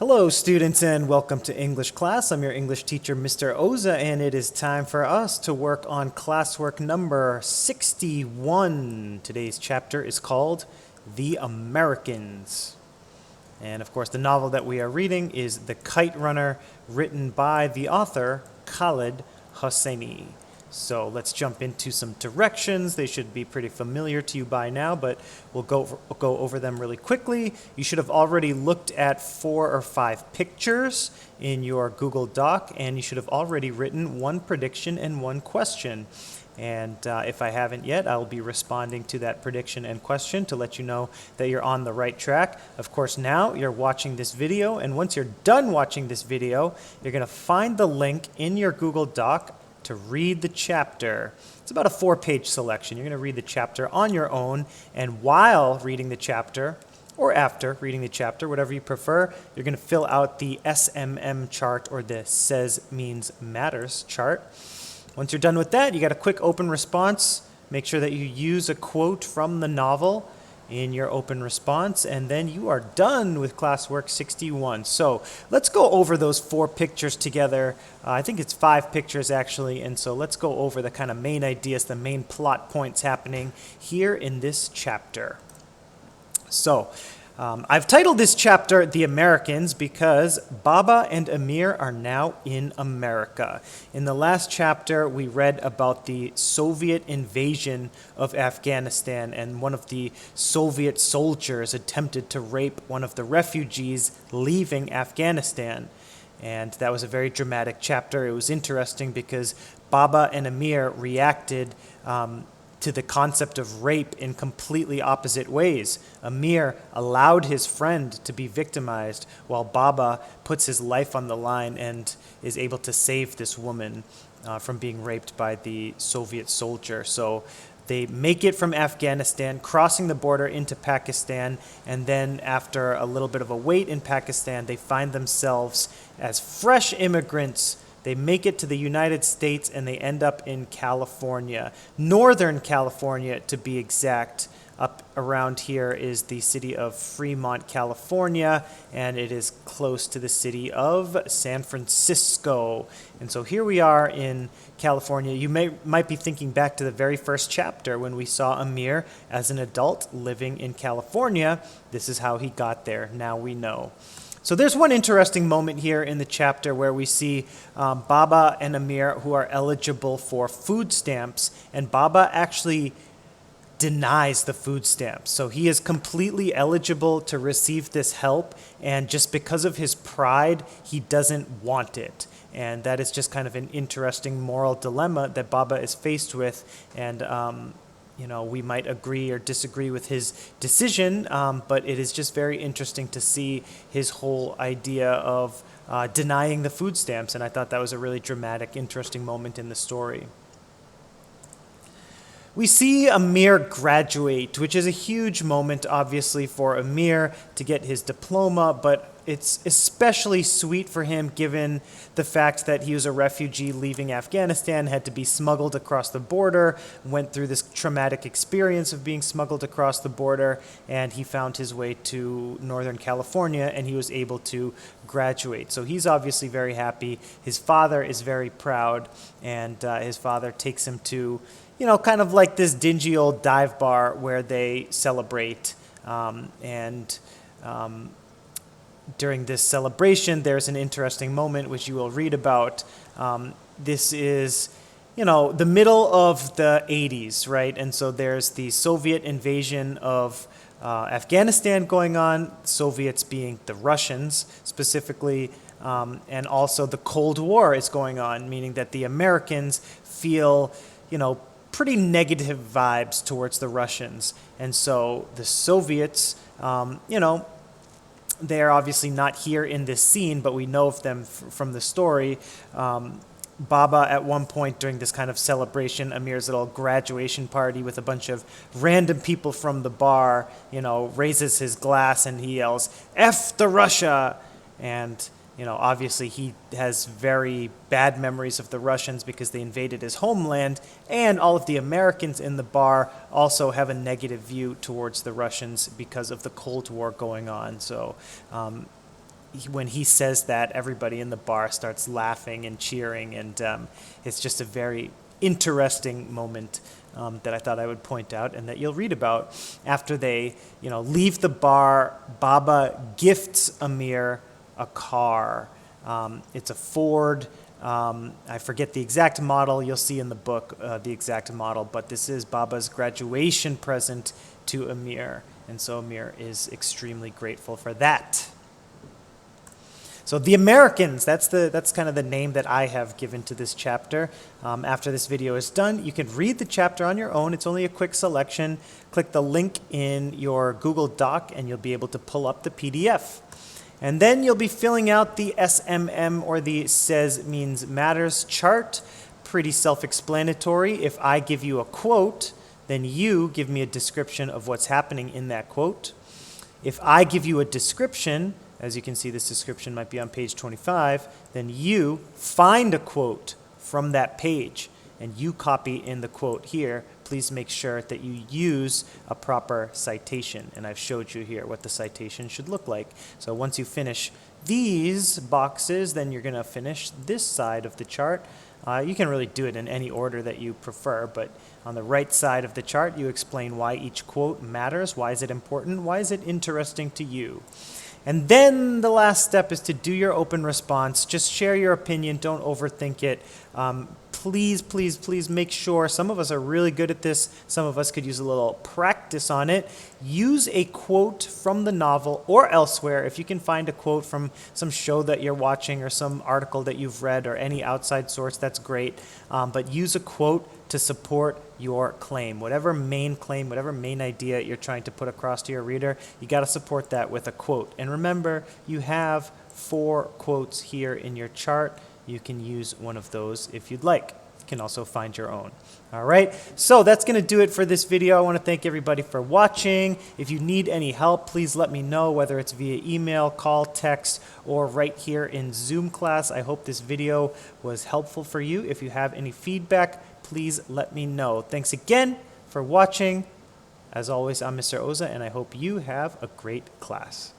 Hello, students, and welcome to English class. I'm your English teacher, Mr. Oza, and it is time for us to work on classwork number 61. Today's chapter is called The Americans. And of course, the novel that we are reading is The Kite Runner, written by the author, Khaled Hosseini. So let's jump into some directions. They should be pretty familiar to you by now, but we'll go over them really quickly. You should have already looked at 4 or 5 pictures in your Google Doc, and you should have already written 1 prediction and 1 question. And if I haven't yet, I'll be responding to that prediction and question to let you know that you're on the right track. Of course, now you're watching this video, and once you're done watching this video, you're going to find the link in your Google Doc to read the chapter. It's about a 4-page selection. You're going to read the chapter on your own, and while reading the chapter, or after reading the chapter, whatever you prefer, you're going to fill out the SMM chart, or the Says Means Matters chart. Once you're done with that, you got a quick open response. Make sure that you use a quote from the novel in your open response, and then you are done with classwork 61. So let's go over those 4 pictures together. I think it's 5 pictures actually, and so let's go over the kind of main ideas, the main plot points happening here in this chapter. So I've titled this chapter The Americans because Baba and Amir are now in America. In the last chapter, we read about the Soviet invasion of Afghanistan, and one of the Soviet soldiers attempted to rape one of the refugees leaving Afghanistan. And that was a very dramatic chapter. It was interesting because Baba and Amir reacted to the concept of rape in completely opposite ways. Amir allowed his friend to be victimized, while Baba puts his life on the line and is able to save this woman from being raped by the Soviet soldier. So they make it from Afghanistan, crossing the border into Pakistan, and then after a little bit of a wait in Pakistan, they find themselves as fresh immigrants. They make it to the United States, and they end up in California, Northern California to be exact. Up around here is the city of Fremont, California, and it is close to the city of San Francisco. And so here we are in California. You might be thinking back to the very first chapter when we saw Amir as an adult living in California. This is how he got there. Now we know. So there's one interesting moment here in the chapter where we see Baba and Amir who are eligible for food stamps, and Baba actually denies the food stamps. So he is completely eligible to receive this help, and just because of his pride, he doesn't want it. And that is just kind of an interesting moral dilemma that Baba is faced with, and we might agree or disagree with his decision, but it is just very interesting to see his whole idea of denying the food stamps, and I thought that was a really dramatic, interesting moment in the story. We see Amir graduate, which is a huge moment, obviously, for Amir to get his diploma, but it's especially sweet for him given the fact that he was a refugee leaving Afghanistan, had to be smuggled across the border, went through this traumatic experience of being smuggled across the border, and he found his way to Northern California, and he was able to graduate. So he's obviously very happy. His father is very proud, and his father takes him to kind of like this dingy old dive bar where they celebrate. During this celebration, there's an interesting moment which you will read about. This is, the middle of the 80s, right? And so there's the Soviet invasion of Afghanistan going on, Soviets being the Russians specifically, and also the Cold War is going on, meaning that the Americans feel, pretty negative vibes towards the Russians. And so the Soviets, they are obviously not here in this scene, but we know of them from the story. Baba, at one point during this kind of celebration, Amir's little graduation party with a bunch of random people from the bar, raises his glass and he yells, "F the Russia!" And obviously he has very bad memories of the Russians because they invaded his homeland, and all of the Americans in the bar also have a negative view towards the Russians because of the Cold War going on. So when he says that, everybody in the bar starts laughing and cheering, and it's just a very interesting moment that I thought I would point out and that you'll read about. After they, leave the bar, Baba gifts Amir a car. It's a Ford. I forget the exact model. You'll see in the book the exact model, but this is Baba's graduation present to Amir, and so Amir is extremely grateful for that. So the Americans, that's kind of the name that I have given to this chapter. After this video is done, you can read the chapter on your own. It's only a quick selection. Click the link in your Google Doc and you'll be able to pull up the PDF. And then you'll be filling out the SMM, or the Says Means Matters chart. Pretty self-explanatory. If I give you a quote, then you give me a description of what's happening in that quote. If I give you a description, as you can see, this description might be on page 25, then you find a quote from that page and you copy in the quote here. Please make sure that you use a proper citation, and I've showed you here what the citation should look like. So once you finish these boxes, then you're going to finish this side of the chart. You can really do it in any order that you prefer, but on the right side of the chart, you explain why each quote matters, why is it important, why is it interesting to you. And then the last step is to do your open response. Just share your opinion. Don't overthink it. Please, please, please make sure. Some of us are really good at this. Some of us could use a little practice on it. Use a quote from the novel or elsewhere. If you can find a quote from some show that you're watching or some article that you've read or any outside source, that's great. But use a quote to support your claim. Whatever main claim, whatever main idea you're trying to put across to your reader, you got to support that with a quote. And remember, you have 4 quotes here in your chart. You can use one of those if you'd like. You can also find your own. All right, so that's going to do it for this video. I want to thank everybody for watching. If you need any help, please let me know, whether it's via email, call, text, or right here in Zoom class. I hope this video was helpful for you. If you have any feedback, please let me know. Thanks again for watching. As always, I'm Mr. Oza, and I hope you have a great class.